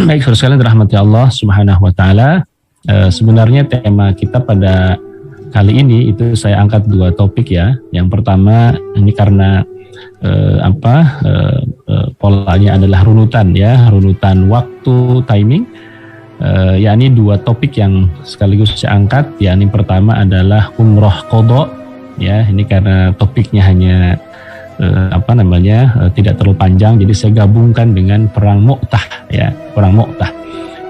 Baik, saudara sekalian dirahmati Allah Subhanahu wa taala. Sebenarnya tema kita pada kali ini itu saya angkat dua topik ya. Yang pertama ini karena polanya adalah runutan ya, runutan waktu timing. Yakni dua topik yang sekaligus saya angkat. Yakni pertama adalah umroh qadha ya. Ini karena topiknya hanya tidak terlalu panjang, jadi saya gabungkan dengan perang Mu'tah ya, perang Mu'tah.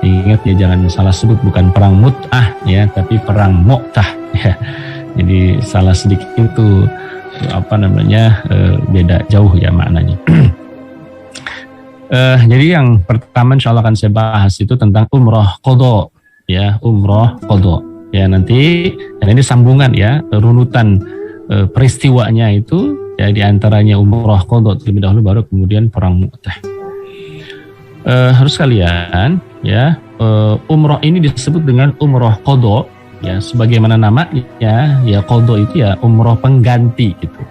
Ingat ya, jangan salah sebut, bukan perang Mut'ah ya, tapi perang Mu'tah ya. Jadi salah sedikit itu beda jauh ya maknanya. Jadi yang pertama insyaallah akan saya bahas itu tentang umroh qadha ya, umroh qadha ya. Nanti dan ini sambungan ya, runutan peristiwanya itu ya, di antaranya umroh qadha terlebih dahulu, baru kemudian perang Mu'tah. Harus kalian ya, umroh ini disebut dengan umroh qadha ya, sebagaimana namanya ya, qadha itu ya umroh pengganti gitu.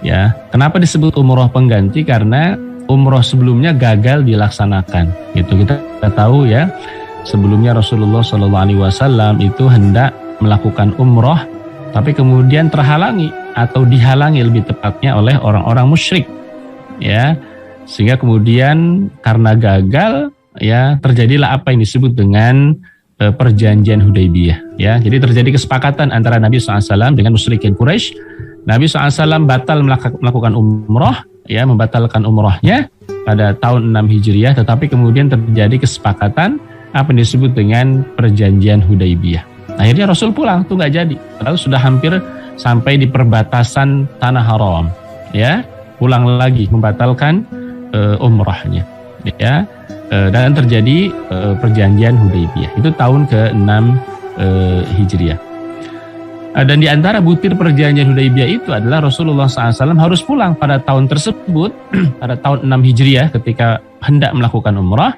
Ya, kenapa disebut umroh pengganti? Karena umroh sebelumnya gagal dilaksanakan. Gitu, kita tahu ya, sebelumnya Rasulullah SAW itu hendak melakukan umroh, tapi kemudian terhalangi atau dihalangi lebih tepatnya oleh orang-orang musyrik ya, sehingga kemudian karena gagal ya terjadilah apa yang disebut dengan perjanjian Hudaybiyah ya. Jadi terjadi kesepakatan antara Nabi SAW dengan musyrikin Quraisy. Nabi SAW batal melakukan umroh ya, membatalkan umrohnya pada tahun 6 Hijriah, tetapi kemudian terjadi kesepakatan apa yang disebut dengan perjanjian Hudaybiyah. Akhirnya Rasul pulang tuh nggak jadi, lalu sudah hampir sampai di perbatasan tanah haram ya, pulang lagi membatalkan umrahnya ya, dan terjadi perjanjian Hudaybiyah itu tahun ke-6 Hijriah. Dan di antara butir perjanjian Hudaybiyah itu adalah Rasulullah SAW harus pulang pada tahun tersebut pada tahun 6 Hijriah ketika hendak melakukan umrah,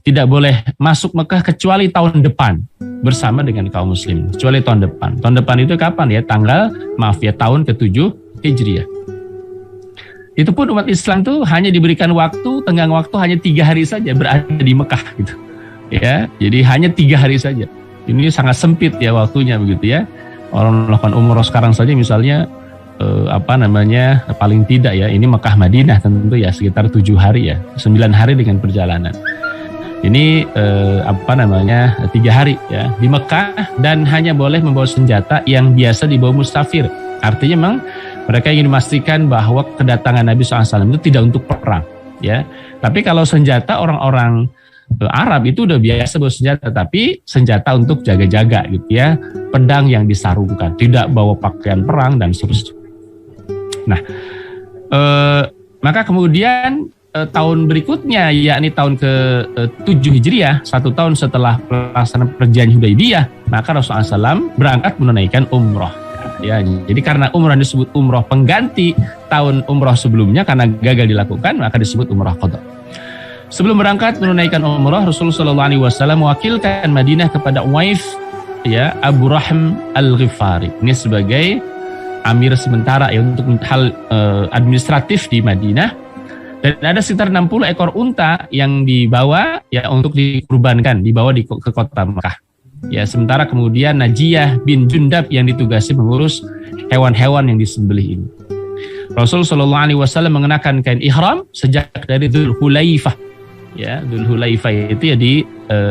tidak boleh masuk Mekah kecuali tahun depan bersama dengan kaum muslim, kecuali tahun depan. Tahun depan itu kapan ya? Tahun ke-7 Hijriah. Itu pun umat Islam tuh hanya diberikan waktu, tenggang waktu hanya 3 hari saja berada di Mekah gitu. Ya, jadi hanya 3 hari saja. Ini sangat sempit ya waktunya begitu ya. Orang melakukan umroh sekarang saja misalnya paling tidak ya, ini Mekah Madinah tentu ya sekitar 7 hari ya, 9 hari dengan perjalanan. Ini 3 hari ya di Mekah, dan hanya boleh membawa senjata yang biasa dibawa musafir. Artinya memang mereka ingin memastikan bahwa kedatangan Nabi SAW itu tidak untuk perang ya. Tapi kalau senjata orang-orang Arab itu udah biasa bawa senjata, tapi senjata untuk jaga-jaga gitu ya, pedang yang disarungkan, tidak bawa pakaian perang dan seterusnya. Nah, maka kemudian tahun berikutnya, yakni tahun ke-7 Hijriah, 1 tahun setelah pelaksanaan perjanjian Hudaybiyah, maka Rasulullah SAW berangkat menunaikan umroh. Ya, jadi karena umroh disebut umroh pengganti tahun umroh sebelumnya karena gagal dilakukan, maka disebut umroh qadha. Sebelum berangkat menunaikan umroh, Rasulullah SAW mewakilkan Madinah kepada Uwaif ya, Abu Rahm Al-Ghifari. Ini sebagai amir sementara ya untuk hal administratif di Madinah. Dan ada sekitar 60 ekor unta yang dibawa ya untuk dikurbankan, dibawa ke kota Mekah. Ya, sementara kemudian Najiyah bin Jundab yang ditugasi mengurus hewan-hewan yang disembelih ini. Rasulullah SAW mengenakan kain ihram sejak dari Dzul Hulaifah. Ya, Dzul Hulaifah itu ya di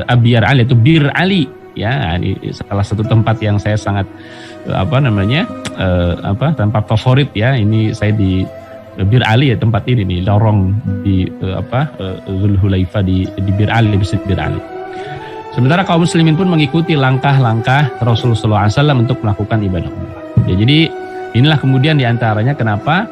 Abyar Ali, itu Bir Ali. Ya, ini salah satu tempat yang saya sangat tempat favorit ya. Ini saya di Bir Ali ya, tempat ini nih, lorong di Dzul Hulaifah di Bir Ali, di Bir Ali. Sementara kaum muslimin pun mengikuti langkah-langkah Rasulullah SAW untuk melakukan ibadah umrah. Ya, jadi inilah kemudian diantaranya kenapa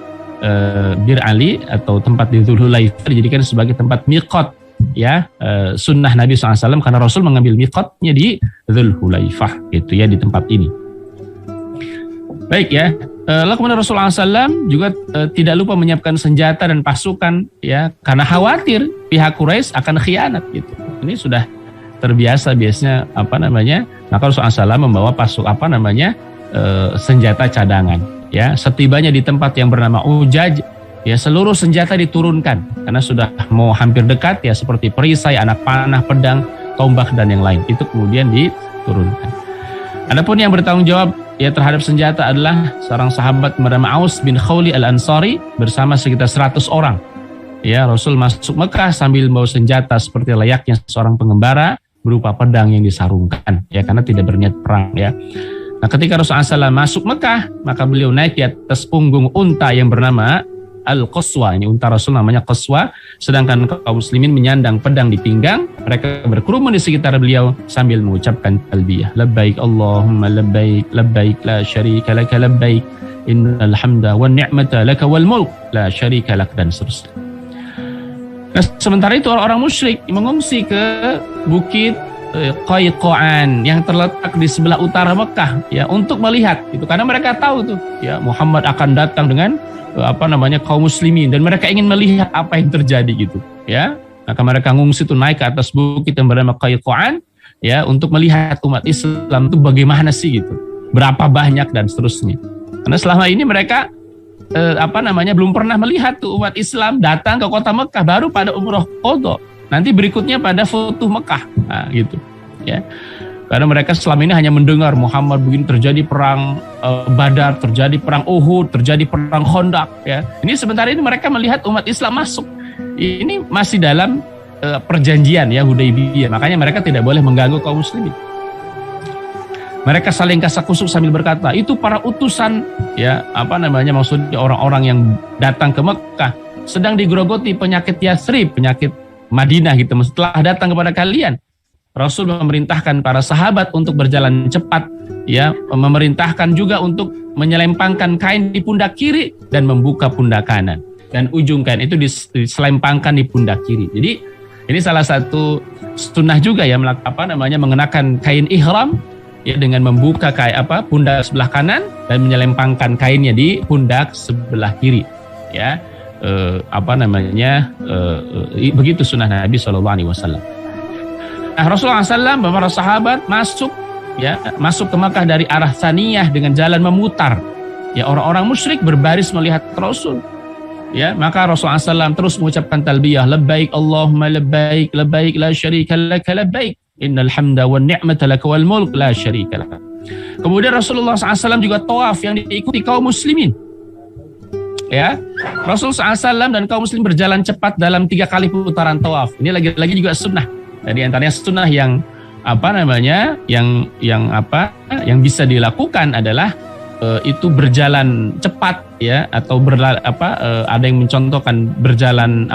Bir Ali atau tempat di Dzul Hulaifah dijadikan sebagai tempat miqat ya, sunnah Nabi SAW, karena Rasul mengambil miqatnya di Dzul Hulaifah gitu ya, di tempat ini. Baik ya, lalu kemudian Rasulullah SAW juga tidak lupa menyiapkan senjata dan pasukan ya, karena khawatir pihak Quraisy akan khianat gitu. Ini sudah terbiasa biasanya maka Rasulullah SAW membawa senjata cadangan ya. Setibanya di tempat yang bernama Ujaj ya seluruh senjata diturunkan karena sudah mau hampir dekat ya, seperti perisai, anak panah, pedang, tombak dan yang lain itu kemudian diturunkan. Adapun yang bertanggung jawab ya terhadap senjata adalah seorang sahabat bernama Aus bin Khawli al-Ansari bersama sekitar 100 orang. Ya, Rasul masuk Mekah sambil membawa senjata seperti layaknya seorang pengembara berupa pedang yang disarungkan ya, karena tidak berniat perang ya. Nah, ketika Rasulullah SAW masuk Mekah, maka beliau naik di atas punggung unta yang bernama Al-Qaswa. Ini unta Rasul namanya Qaswa, sedangkan kaum muslimin menyandang pedang di pinggang. Mereka berkerumun di sekitar beliau sambil mengucapkan talbiyah. Labbaik Allahumma labbaik, labbaik la syarika laka labbaik, innal hamda wan ni'mata laka wal mulk la syarika lak, dan seterusnya. Nah, sementara itu orang-orang musyrik mengungsi ke bukit Qayqaan yang terletak di sebelah utara Mekah ya, untuk melihat itu, karena mereka tahu tuh ya Muhammad akan datang dengan kaum muslimin, dan mereka ingin melihat apa yang terjadi gitu ya. Maka mereka ngungsi itu naik ke atas bukit yang bernama Qayqaan ya, untuk melihat umat Islam itu bagaimana sih gitu, berapa banyak dan seterusnya. Karena selama ini mereka belum pernah melihat tuh umat Islam datang ke kota Mekah, baru pada umroh qadha. Nanti berikutnya pada Futuh Mekah, nah, gitu ya. Karena mereka selama ini hanya mendengar Muhammad begini, terjadi perang Badar, terjadi perang Uhud, terjadi perang Khandaq ya. Ini sebentar ini mereka melihat umat Islam masuk. Ini masih dalam perjanjian ya Hudaybiyah. Makanya mereka tidak boleh mengganggu kaum muslimin. Mereka saling kasak-kusuk sambil berkata, itu para utusan ya, maksudnya orang-orang yang datang ke Mekah sedang digerogoti penyakit Yathrib, penyakit Madinah gitu. Setelah datang kepada kalian, Rasul memerintahkan para sahabat untuk berjalan cepat ya, memerintahkan juga untuk menyelempangkan kain di pundak kiri dan membuka pundak kanan, dan ujung kain itu diselempangkan di pundak kiri. Jadi ini salah satu sunnah juga ya, mengenakan kain ihram ya, dengan membuka pundak sebelah kanan dan menyelempangkan kainnya di pundak sebelah kiri ya. Begitu sunnah Nabi SAW. Nah, Rasulullah SAW beberapa sahabat masuk ke Makkah dari arah Thaniyah dengan jalan memutar ya. Orang-orang musyrik berbaris melihat Rasul ya, maka Rasulullah SAW terus mengucapkan talbiyah, labbaik Allahumma labbaik, labbaik la syarika laka labbaik, innal hamda wan ni'mata laka wal mulk la syarika lak. Kemudian Rasulullah SAW juga tawaf yang diikuti kaum muslimin ya. Rasulullah SAW dan kaum muslim berjalan cepat dalam 3 kali putaran tawaf. Ini lagi-lagi juga sunnah. Jadi antaranya sunnah yang yang bisa dilakukan adalah itu berjalan cepat ya, atau ada yang mencontohkan berjalan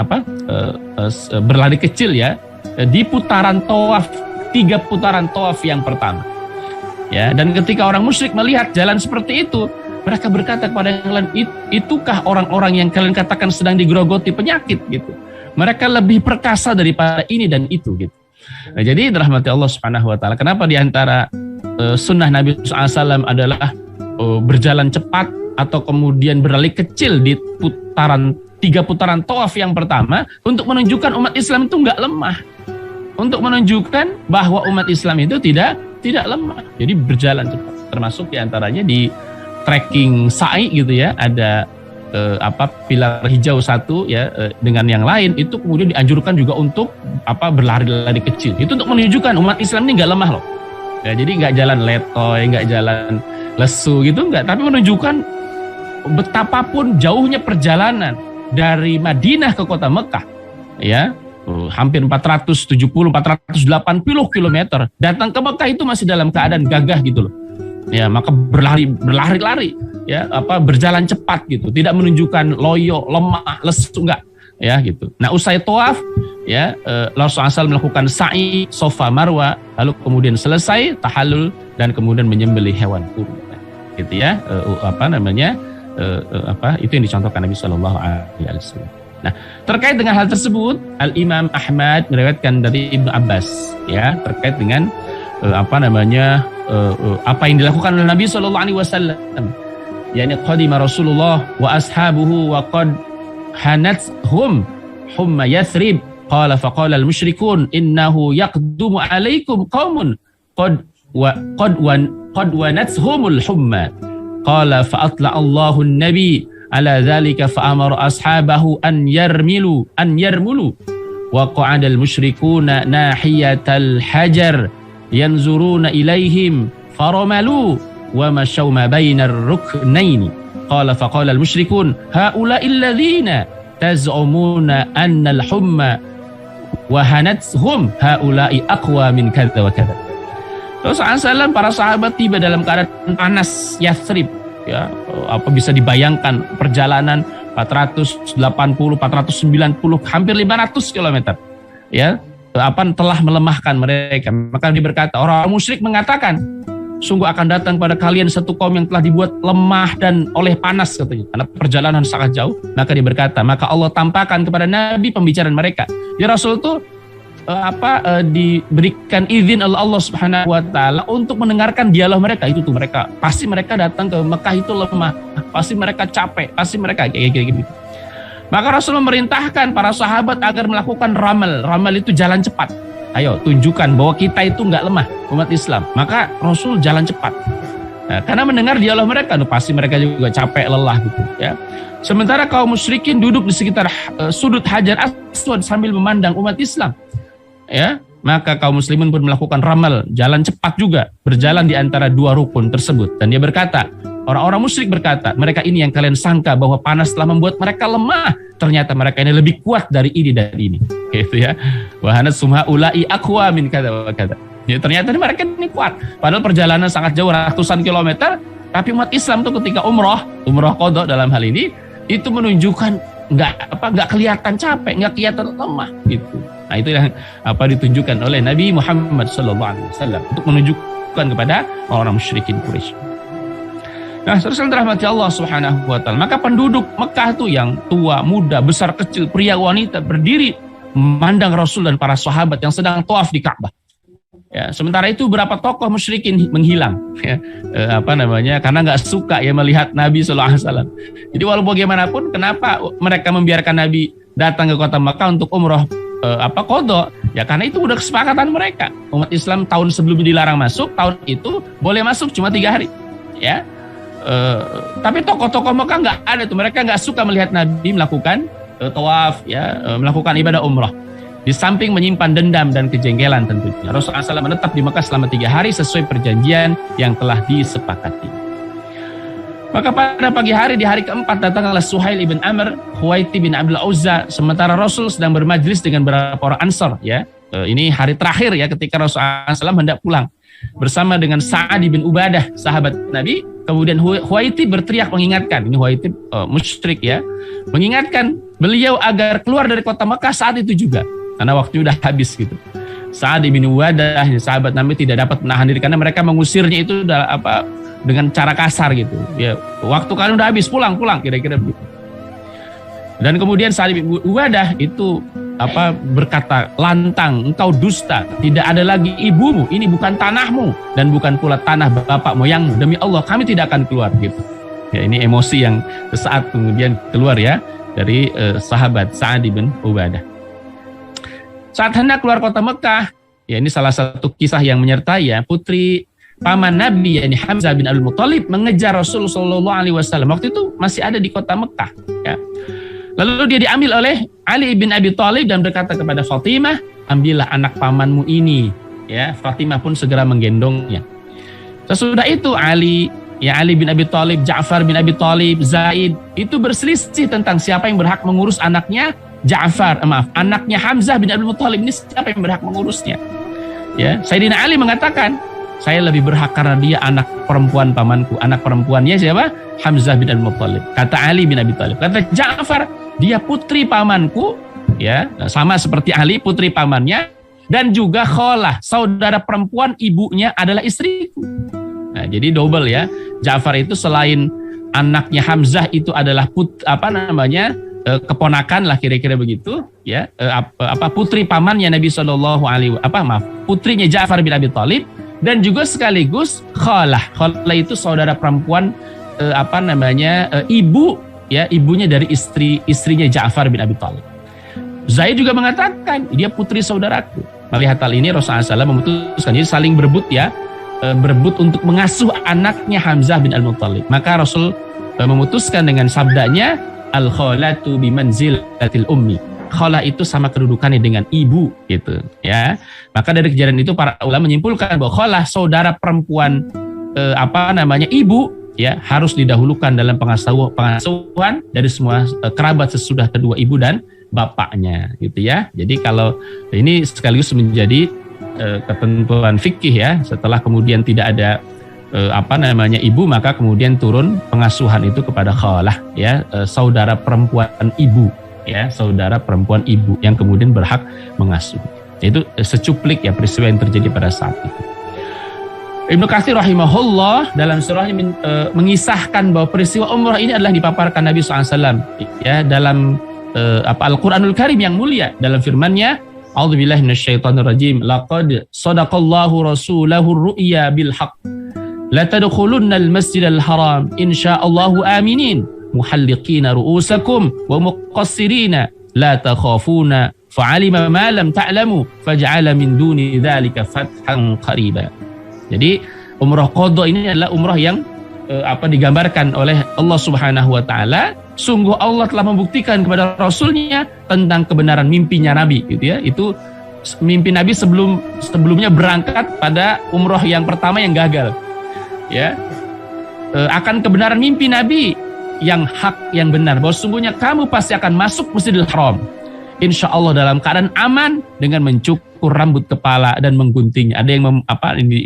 berlari kecil ya, di putaran tawaf, 3 putaran tawaf yang pertama ya. Dan ketika orang musyrik melihat jalan seperti itu, mereka berkata kepada yang lain, itukah orang-orang yang kalian katakan sedang digerogoti penyakit gitu? Mereka lebih perkasa daripada ini dan itu gitu. Nah, jadi dirahmati Allah Subhanahu wa taala, kenapa di antara sunnah Nabi SAW adalah berjalan cepat atau kemudian berlari kecil di 3 putaran tawaf yang pertama, untuk menunjukkan umat Islam itu enggak lemah. Untuk menunjukkan bahwa umat Islam itu tidak lemah. Jadi berjalan cepat. Termasuk di antaranya di trekking sa'i gitu ya, ada pilar hijau satu ya dengan yang lain, itu kemudian dianjurkan juga untuk berlari-lari kecil. Itu untuk menunjukkan umat Islam ini nggak lemah loh. Ya, jadi nggak jalan letoy, nggak jalan lesu gitu, nggak, tapi menunjukkan betapapun jauhnya perjalanan dari Madinah ke kota Mekah ya, hampir 480 km datang ke Mekah itu masih dalam keadaan gagah gitu loh. Ya, maka berlari-lari ya, berjalan cepat gitu, tidak menunjukkan loyo, lemah, lesu, enggak ya gitu. Nah, usai tawaf ya, Rasulullah SAW melakukan sa'i Safa Marwa, lalu kemudian selesai tahallul dan kemudian menyembelih hewan kurban gitu ya. Itu yang dicontohkan Nabi Shallallahu Alaihi Wasallam. Nah, terkait dengan hal tersebut, Al Imam Ahmad meriwayatkan dari Ibnu Abbas ya, terkait dengan apa yang dilakukan oleh Nabi Shallallahu Alaihi Wasallam. Yani qadima Rasulullah wa ashabuhu wa qad hanathum humma Yathrib, qala faqala al-musyrikun innahu yaqdumu alaikum qaumun qad wanathumul humma, qala fa atla Allahu an-nabi ala dzalika fa amara ashabahu an yarmulu wa qa'ada al-musyrikuuna nahiyatal hajar yanzuruna ilaihim faramalu wa masyaw ma bainar ruknaini qala faqala al-musyrikun haula'i alladhina taz'umuna anna al-humma wa hanathum haula'i aqwa min kadza wa kadza. Terus Rasulullah para sahabat tiba dalam keadaan panas Yathrib, ya, apa bisa dibayangkan perjalanan 480, 490, hampir 500 km. Ya, apa telah melemahkan mereka. Maka dia berkata, orang musyrik mengatakan, sungguh akan datang pada kalian satu kaum yang telah dibuat lemah dan oleh panas, katanya, karena perjalanan sangat jauh. Maka dia berkata, maka Allah tampakkan kepada Nabi pembicaraan mereka. Ya Rasul itu diberikan izin oleh Allah Subhanahu wa taala untuk mendengarkan dialog mereka. Itu tuh mereka pasti mereka datang ke Mekah itu lemah, pasti mereka capek, pasti mereka kayak gitu. Maka Rasul memerintahkan para sahabat agar melakukan ramal. Ramal itu jalan cepat. Ayo tunjukkan bahwa kita itu nggak lemah, umat Islam. Maka Rasul jalan cepat. Nah, karena mendengar dialog mereka, pasti mereka juga capek, lelah gitu ya. Sementara kaum musyrikin duduk di sekitar sudut Hajar Aswad sambil memandang umat Islam. Ya, maka kaum muslimin pun melakukan ramal, jalan cepat juga, berjalan di antara dua rukun tersebut. Dan dia berkata, orang-orang musyrik berkata, mereka ini yang kalian sangka bahwa panas telah membuat mereka lemah, ternyata mereka ini lebih kuat dari ini dan ini. Gitu ya. Wa hanathum haula'i aqwa min kadza wa kadza. Ya, ternyata mereka ini kuat. Padahal perjalanan sangat jauh, ratusan kilometer, tapi umat Islam tuh ketika umroh qadha dalam hal ini, itu menunjukkan nggak kelihatan capek, nggak kelihatan lemah gitu. Nah, itu yang ditunjukkan oleh Nabi Muhammad SAW untuk menunjukkan kepada orang musyrikin Quraisy. Nah, terus dirahmati Allah Subhanahu wa taala. Maka penduduk Mekah itu yang tua, muda, besar, kecil, pria, wanita berdiri memandang Rasul dan para sahabat yang sedang tawaf di Ka'bah. Ya, sementara itu beberapa tokoh musyrikin menghilang, ya, karena nggak suka ya melihat Nabi SAW. Jadi walaupun bagaimanapun, kenapa mereka membiarkan Nabi datang ke kota Mekah untuk umroh qadha? Ya karena itu udah kesepakatan mereka. Umat Islam tahun sebelumnya dilarang masuk, tahun itu boleh masuk cuma 3 hari. Ya, tapi tokoh-tokoh Mekah nggak ada tuh, mereka nggak suka melihat Nabi melakukan tawaf, ya, melakukan ibadah umroh. Di samping menyimpan dendam dan kejengkelan tentunya, Rasulullah SAW menetap di Mekah selama 3 hari sesuai perjanjian yang telah disepakati. Maka pada pagi hari di hari keempat datanglah Suhail ibn Amr, Huwaiti bin Abdul Uzza, sementara Rasul sedang bermajlis dengan beberapa orang Ansar. Ya, ini hari terakhir ya ketika Rasulullah SAW hendak pulang bersama dengan Sa'ad bin Ubadah, sahabat Nabi. Kemudian Huwaiti berteriak mengingatkan, ini Huwaiti musyrik ya, mengingatkan beliau agar keluar dari kota Mekah saat itu juga. Karena waktunya udah habis gitu. Sa'ad bin Ubadah, sahabat Nabi, tidak dapat menahan diri karena mereka mengusirnya itu dengan cara kasar gitu. Ya, waktu kalian udah habis, pulang kira-kira begitu. Dan kemudian Sa'ad bin Ubadah itu berkata lantang, engkau dusta, tidak ada lagi ibumu, ini bukan tanahmu dan bukan pula tanah bapak moyangmu. Demi Allah kami tidak akan keluar gitu. Ya, ini emosi yang sesaat kemudian keluar ya dari sahabat Sa'ad bin Ubadah. Saat hendak keluar kota Mekah, ya ini salah satu kisah yang menyertai ya, putri paman Nabi yakni Hamzah bin Abdul Muthalib mengejar Rasulullah SAW. Waktu itu masih ada di kota Mekah. Ya. Lalu dia diambil oleh Ali bin Abi Thalib dan berkata kepada Fatimah, ambillah anak pamanmu ini. Ya, Fatimah pun segera menggendongnya. Sesudah itu Ali bin Abi Thalib, Ja'far bin Abi Thalib, Zaid itu berselisih tentang siapa yang berhak mengurus anaknya anaknya Hamzah bin Abdul Muthalib ini, siapa yang berhak mengurusnya. Ya, Sayyidina Ali mengatakan, saya lebih berhak karena dia anak perempuan pamanku. Anak perempuannya siapa? Hamzah bin Abdul Muthalib. Kata Ali bin Abi Thalib. Kata Ja'far, dia putri pamanku, ya, sama seperti Ali, putri pamannya, dan juga Kholah, saudara perempuan ibunya adalah istriku. Nah, jadi double ya. Ja'far itu selain anaknya Hamzah itu adalah keponakan lah kira-kira begitu ya, putri pamannya Nabi putrinya Ja'far bin Abi Thalib, dan juga sekaligus Kholah itu saudara perempuan ibu ya, ibunya dari istrinya Ja'far bin Abi Thalib. Zaid juga mengatakan dia putri saudaraku. Melihat hal ini Rasulullah SAW memutuskan jadi saling berebut ya, berebut untuk mengasuh anaknya Hamzah bin Al-Muttalib. Maka Rasul memutuskan dengan sabdanya al-khalatu bimanzilatil ummi. Khalah itu sama kedudukannya dengan ibu gitu ya. Maka dari kejadian itu para ulama menyimpulkan bahwa khalah saudara perempuan ibu ya harus didahulukan dalam pengasuhan dari semua kerabat sesudah kedua ibu dan bapaknya gitu ya. Jadi kalau ini sekaligus menjadi ketentuan fikih ya, setelah kemudian tidak ada ibu, maka kemudian turun pengasuhan itu kepada khalah ya, saudara perempuan ibu ya, saudara perempuan ibu yang kemudian berhak mengasuh. Itu secuplik ya peristiwa yang terjadi pada saat itu. Ibnu Katsir rahimahullah dalam surahnya mengisahkan bahwa peristiwa umrah ini adalah dipaparkan Nabi SAW ya dalam Al-Quranul Karim yang mulia dalam firman-Nya, a'udzubillahi minasyaitonirrajim, laqad sadaqallahu rasulahu ru'ya bil haqq la tadkhulunnal masjidal haram insyaallahu aminin muhalliqina ru'usakum wa muqassirina la takhafuna fa'alima ma lam ta'lamu faj'ala min duni dzalika fathan qariba. Jadi umrah qadha ini adalah umrah yang digambarkan oleh Allah Subhanahu wa taala. Sungguh Allah telah membuktikan kepada Rasulnya tentang kebenaran mimpinya Nabi gitu ya. Itu mimpi Nabi sebelumnya berangkat pada umrah yang pertama yang gagal. Ya. Akan kebenaran mimpi Nabi yang hak, yang benar, bahwa sungguhnya kamu pasti akan masuk Masjidil Haram insya Allah dalam keadaan aman dengan mencukur rambut kepala dan mengguntingnya. Ada yang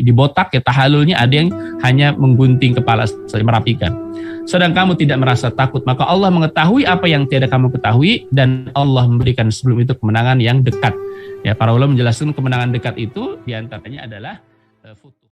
dibotak ya tahallulnya, ada yang hanya menggunting kepala, merapikan. Sedang kamu tidak merasa takut, maka Allah mengetahui apa yang tiada kamu ketahui, dan Allah memberikan sebelum itu kemenangan yang dekat. Ya, para ulama menjelaskan kemenangan dekat itu diantaranya adalah futuh.